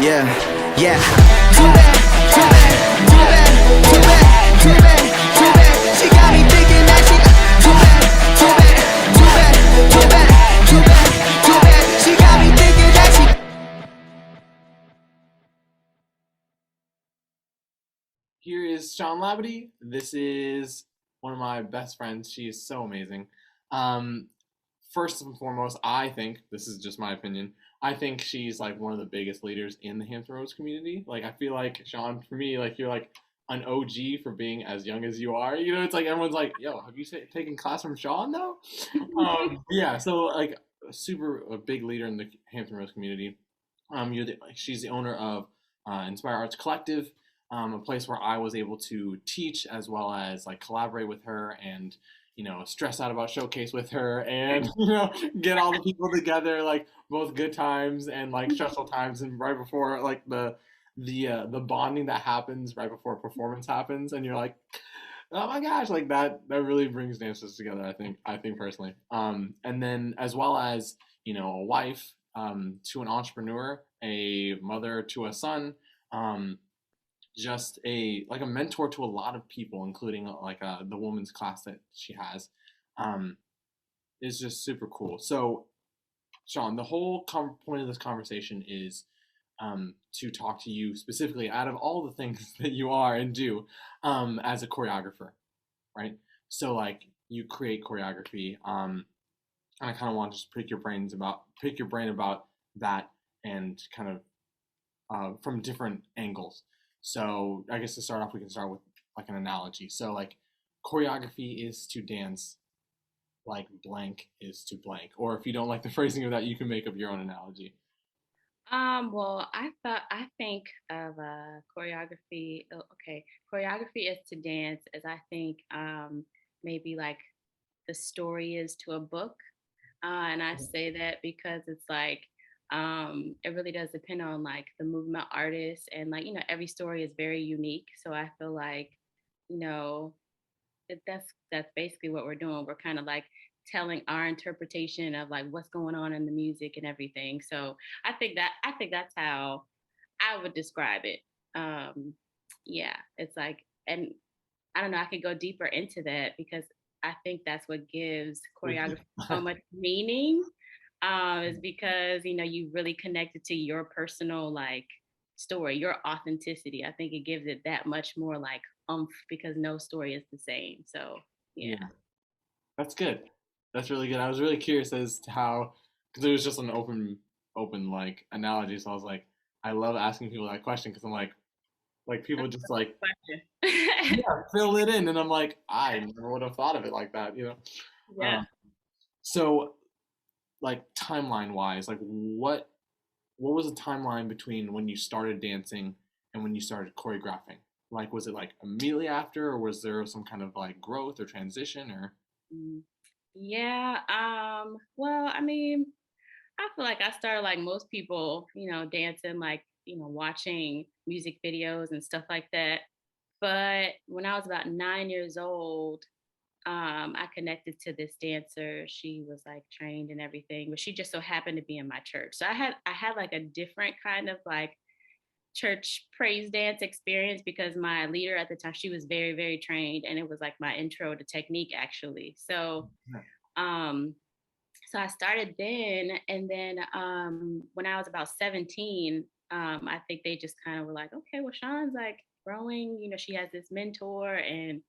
Yeah, yeah. Too bad, too bad, too bad, too bad, too bad, too bad. She got me thinking that she too bad, too bad, too bad, too bad, too bad, too bad. She got me thinking that she. Here is Shawn Labadie. This is one of my best friends. She is so amazing. Um, First and foremost, I think this is just my opinion. I think she's like one of the biggest leaders in the Hampton Roads community. Like I feel like Shawn, for me, like you're like an OG for being as young as you are. You know, it's like everyone's like, "Yo, have you taken class from Shawn though?" Yeah. So like a big leader in the Hampton Roads community. She's the owner of Inspire Arts Collective, a place where I was able to teach as well as like collaborate with her and stress out about showcase with her and get all the people together, like both good times and like stressful times, and right before like the bonding that happens right before a performance happens, and you're like, oh my gosh, like that really brings dancers together. I think personally, and then as well as a wife, to an entrepreneur, a mother to a son, um, just a mentor to a lot of people, including like the women's class that she has, um, is just super cool. So, Shawn, the whole point of this conversation is to talk to you specifically out of all the things that you are and do as a choreographer, right? So, like, you create choreography, and I kind of want to just pick your brain about that, and kind of from different angles. So I guess to start off, we can start with like an analogy. So like choreography is to dance like blank is to blank. Or if you don't like the phrasing of that, you can make up your own analogy. Well, I think of choreography. Okay, choreography is to dance, as I think maybe like the story is to a book. And I say that because it's like it really does depend on like the movement artist, and like every story is very unique. So I feel like you know that's basically what we're doing. We're kind of like telling our interpretation of like what's going on in the music and everything. So I think that's how I would describe it. Um, yeah, it's like, and I don't know, I could go deeper into that because I think that's what gives choreography so much meaning. Is because you really connected to your personal like story, your authenticity. I think it gives it that much more like because no story is the same. So yeah. Yeah, that's good. That's really good. I was really curious as to how, because it was just an open like analogy. So I was like, I love asking people that question because I'm like people just like, Question. yeah, fill it in, and I'm like, I never would have thought of it like that. Yeah. Um, so like timeline wise, like what was the timeline between when you started dancing and when you started choreographing? Like, was it like immediately after, or was there some kind of like growth or transition, or? Mm. Yeah. Well, I mean, I feel like I started like most people, dancing, like, watching music videos and stuff like that. But when I was about 9 years old, I connected to this dancer. She was like trained and everything, but she just so happened to be in my church. So I had like a different kind of like church praise dance experience because my leader at the time, she was very, very trained, and it was like my intro to technique actually. Um so I started then, and then when I was about 17, I think they just kind of were like, okay, well, Shawn's like growing, she has this mentor and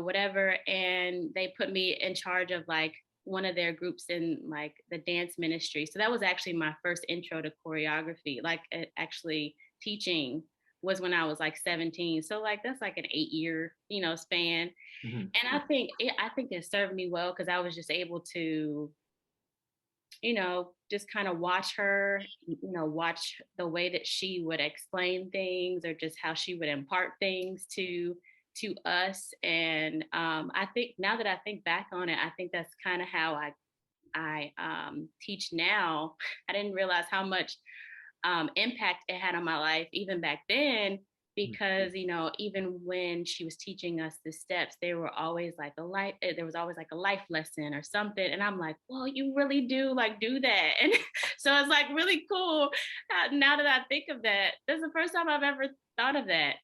whatever. And they put me in charge of like one of their groups in like the dance ministry. So that was actually my first intro to choreography, like actually teaching was when I was like 17. So like that's like an 8 year, span. Mhm. And I think it served me well because I was just able to just kind of watch her, watch the way that she would explain things or just how she would impart things to us. And I think now that I think back on it, I think that's kind of how I teach now. I didn't realize how much impact it had on my life even back then because even when she was teaching us the steps, they were always like a life there was always like a life lesson or something, and I'm like, well, you really do like do that. And so it's like really cool. Now that I think of that, that's the first time I've ever thought of that.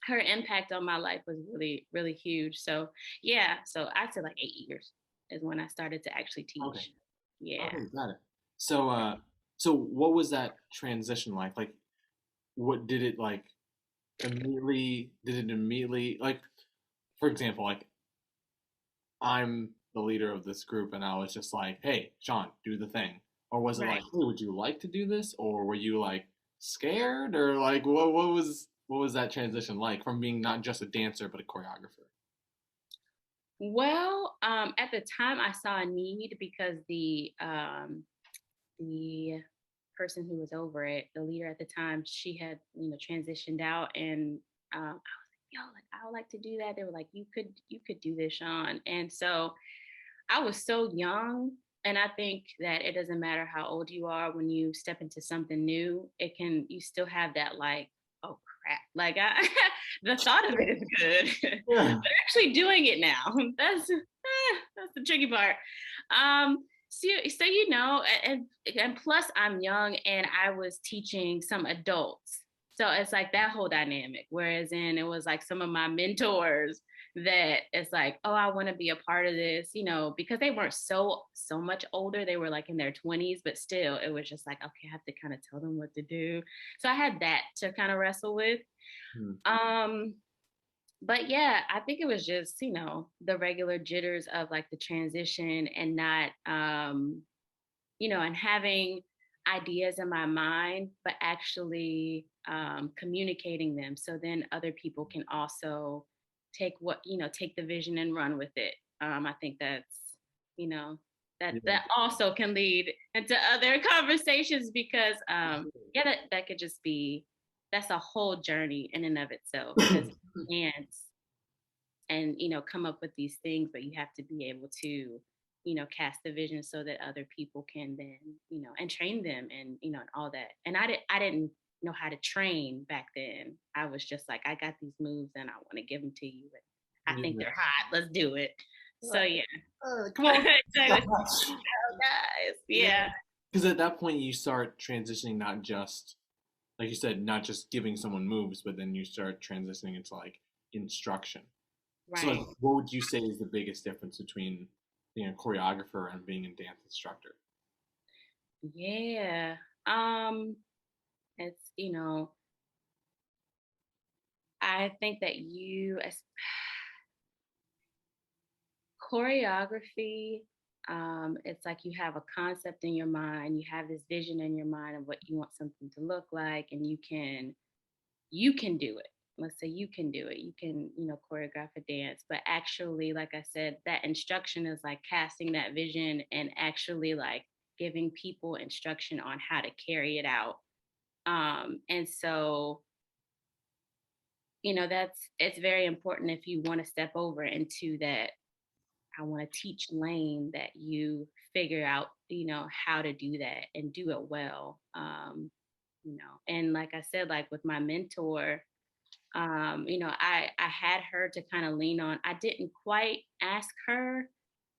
Her impact on my life was really really huge. So yeah, so I'd say like 8 years is when I started to actually Okay. teach. Yeah. Okay, got it. So, so what was that transition like? Like, what did it like immediately? Did it immediately like, for example, like I'm the leader of this group, and I was just like, "Hey, Sean, do the thing," or was it like, Right. "Hey, would you like to do this?" Or were you like scared, or like what was that transition like from being not just a dancer but a choreographer? Well, at the time I saw a need because the person who was over it, the leader at the time, she had, transitioned out, and I was like, yo, like I would like to do that. They were like, you could do this, Sean. And so I was so young. And I think that it doesn't matter how old you are when you step into something new, you still have that like, oh crap. Like the thought of it is good. Yeah. But actually doing it now, that's the tricky part. So and plus I'm young and I was teaching some adults. So it's like that whole dynamic. Whereas it was like some of my mentors that it's like, oh, I want to be a part of this, because they weren't so much older. They were like in their 20s, but still it was just like, okay, I have to kind of tell them what to do. So I had that to kind of wrestle with. Hmm. But yeah, I think it was just, the regular jitters of like the transition and not and having ideas in my mind, but actually communicating them. So then other people can also take the vision and run with it. I think you know, Yeah. that also can lead into other conversations because, yeah, that could just that's a whole journey in and of itself because you can't and come up with these things, but you have to be able to cast the vision so that other people can then and train them and all that. And I didn't know how to train back then. I was just like, I got these moves and I want to give them to you, and I think Yeah. they're hot, let's do it. So yeah. Come on. Exactly. Oh, guys, yeah. Because at that point you start transitioning, not just like you said, not just giving someone moves, but then you start transitioning into like instruction. So, like, Right. what would you say is the biggest difference between being a choreographer and being a dance instructor? Yeah. It's I think that as choreography, it's like you have a concept in your mind, you have this vision in your mind of what you want something to look like, and you can do it. Let's say you can do it. You can, choreograph a dance, but actually, like I said, that instruction is like casting that vision and actually like giving people instruction on how to carry it out. And so it's very important if you want to step over into that I want to teach lane that you figure out, how to do that and do it well. And like I said, like with my mentor, I had her to kind of lean on. I didn't quite ask her,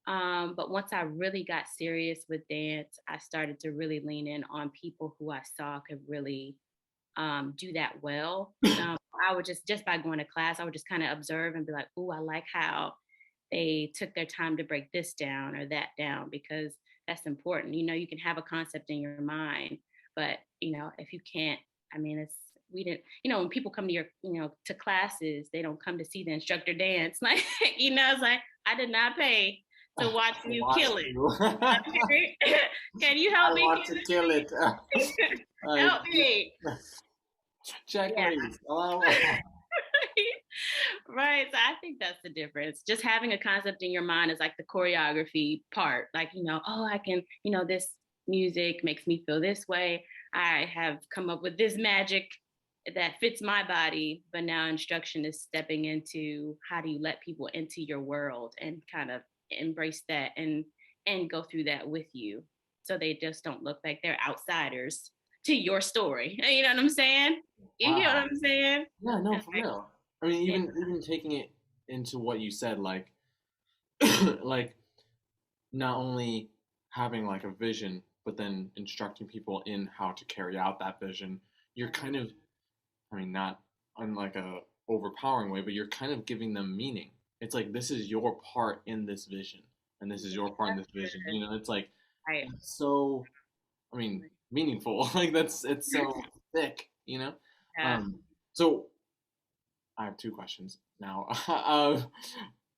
but once I really got serious with dance, I started to really lean in on people who I saw could really do that well. I would just by going to class, I would just kind of observe and be like, "Ooh, I like how they took their time to break this down or that down because that's important." You can have a concept in your mind, but if you can't, I mean, we didn't. When people come to to classes, they don't come to see the instructor dance. Like, it's like I did not pay to watch you Watch kill it. you. Okay? Can you I help me? want to kill it. Help me. Check, Yeah. please. Hello. Right. So I think that's the difference. Just having a concept in your mind is like the choreography part. Like, oh, I can, this music makes me feel this way. I have come up with this magic that fits my body. But now instruction is stepping into how do you let people into your world and kind of embrace that and go through that with you. So they just don't look like they're outsiders to your story. You know what I'm saying? You get what Wow. I'm saying? Yeah, no, And for real. I mean, like, even taking it into what you said, like like not only having like a vision, but then instructing people in how to carry out that vision. You're kind of, I mean, not in like a overpowering way, but you're kind of giving them meaning. It's like this is your part in this vision, and this is your part in this vision. You know, it's like right. it's so, I mean, meaningful. Like that's it's so thick. You know. Yeah. Um. So I have two questions now.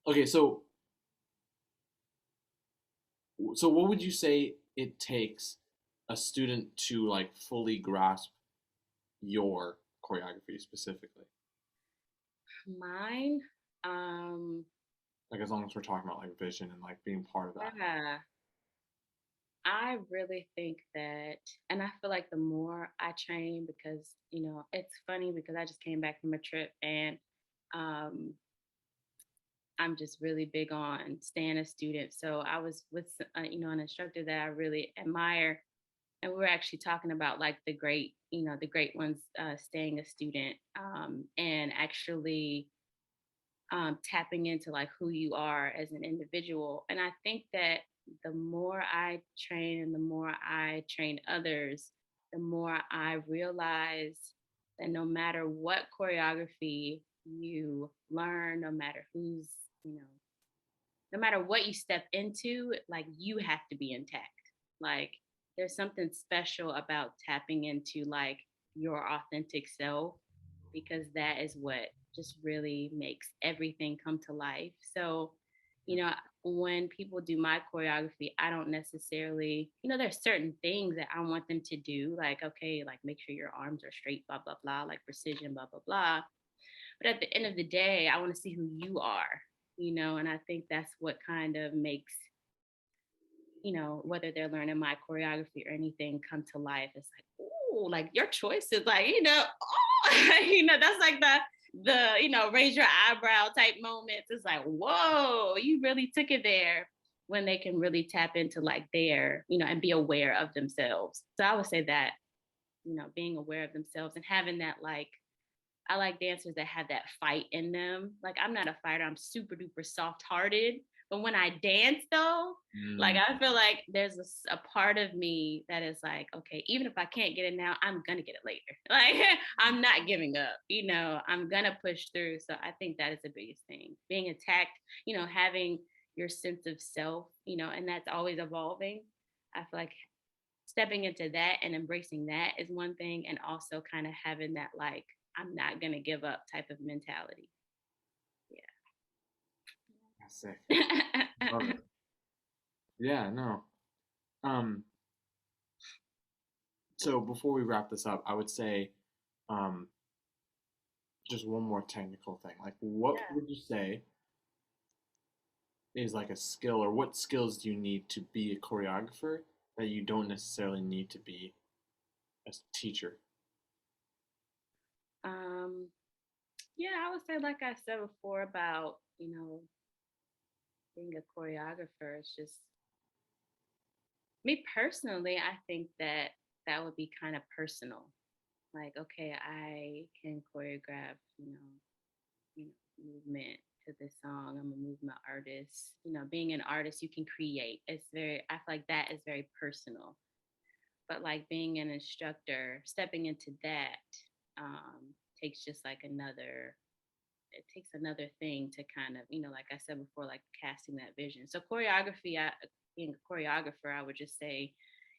Okay, so what would you say it takes a student to like fully grasp your choreography specifically? Mine, um, Like as long as we're talking about like vision and like being part of that. yeah, I really think that, and I feel like the more I train, because, it's funny because I just came back from a trip and um, I'm just really big on staying a student. So I was with, an instructor that I really admire, and we were actually talking about like the great ones staying a student, and actually tapping into like who you are as an individual. And I think that the more I train and the more I train others, the more I realize that no matter what choreography you learn, no matter you know, no matter what you step into, like you have to be intact. Like there's something special about tapping into like your authentic self, because that is what just really makes everything come to life. So, when people do my choreography, I don't necessarily, there's certain things that I want them to do, like, okay, like make sure your arms are straight, blah, blah, blah, like precision, blah, blah, blah. But at the end of the day, I want to see who you are, and I think that's what kind of makes, whether they're learning my choreography or anything come to life. It's like, oh, like your choices, like, oh, that's like the raise your eyebrow type moments. It's like, whoa, you really took it there, when they can really tap into like their, and be aware of themselves. So I would say that, being aware of themselves and having that like, I like dancers that have that fight in them. Like I'm not a fighter. I'm super duper soft hearted. But when I dance though, like Mm, I feel like there's a part of me that is like, okay, even if I can't get it now, I'm gonna get it later. Like I'm not giving up. I'm gonna push through. So I think that is the biggest thing. Being attacked, having your sense of self, and that's always evolving. I feel like stepping into that and embracing that is one thing, and also kind of having that like I'm not gonna give up type of mentality. that's sick. Yeah. Love it. Yeah, no. Um, so before we wrap this up, I would say, um, just one more technical thing. Like, what would you say is like a skill, or what skills do you need to be a choreographer that you don't necessarily need to be a teacher? um, yeah, I would say, like I said before, about being a choreographer. It's just me personally. I think that that would be kind of personal. Like, okay, I can choreograph, movement to this song. I'm a movement artist. Being an artist, you can create. I feel like that is very personal. But like being an instructor, stepping into that um, takes just like it takes another thing to kind of, like I said before, like casting that vision. So choreography, being a choreographer, I would just say,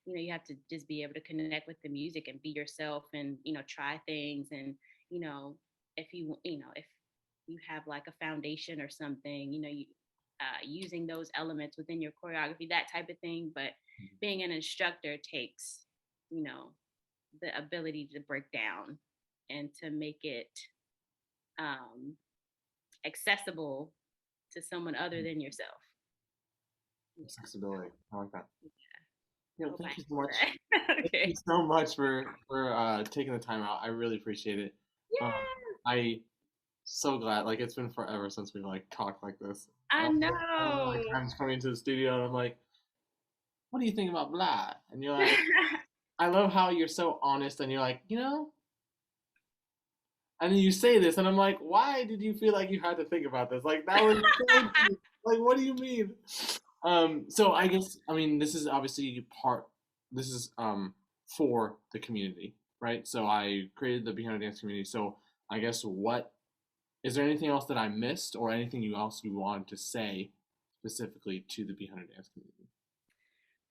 you have to just be able to connect with the music and be yourself, and try things. And if you have like a foundation or something, using those elements within your choreography, that type of thing. But being an instructor takes, you know, the ability to break down and to make it um, accessible to someone other than yourself. Yeah, Accessibility. I like that. I Yeah, hope I thank you so much. answered that. Thank you Okay. so much for taking the time out. I really appreciate it. Um, Yeah, I so glad. Like it's been forever since we've like talked like this. I I remember like know. times coming into the studio and I'm like, "What do you think about blah?" And you're like, I love how you're so honest and you're like, and then you say this, and I'm like, why did you feel like you had to think about this? Like that was so deep. Like, what do you mean? So I guess I mean this is obviously part. This is for the community, right? So I created the Behind the Dance community. So I guess what is there anything else that I missed, or anything else you wanted to say specifically to the Behind the Dance community?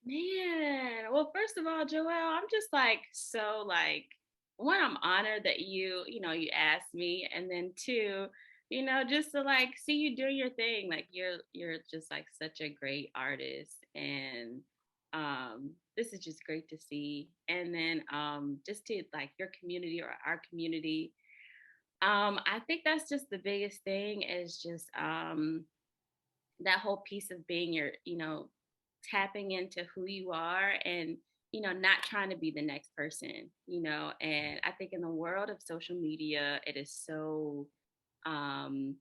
Man, well, first of all, Joelle, I'm just like so like one, I'm honored that you asked me, and then two, just to like see you doing your thing. Like you're just like such a great artist, and this is just great to see. And then just to like your community or our community, I think that's just the biggest thing is just that whole piece of being tapping into who you are and not trying to be the next person. And I think in the world of social media it is um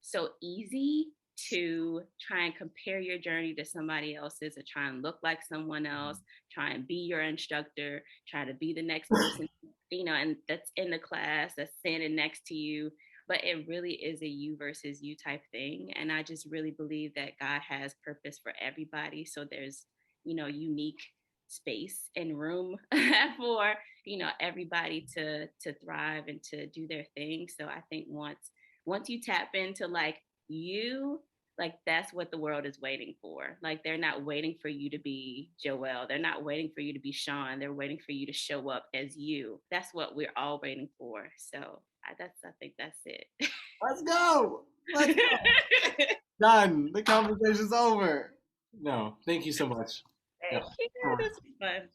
so easy to try and compare your journey to somebody else's, or try and look like someone else, try and be your instructor, try to be the next person, and that's in the class that's standing next to you. But it really is a you versus you type thing. And I just really believe that God has purpose for everybody. So there's, unique space and room for, everybody to thrive and to do their thing. So I think once you tap into like you, like that's what the world is waiting for. Like they're not waiting for you to be Joelle, they're not waiting for you to be Shawn, they're waiting for you to show up as you. That's what we're all waiting for. So I think that's it. Let's go. Let's go. Done. The conversation's over. No, thank you so much. Yeah. Thank you, this was fun.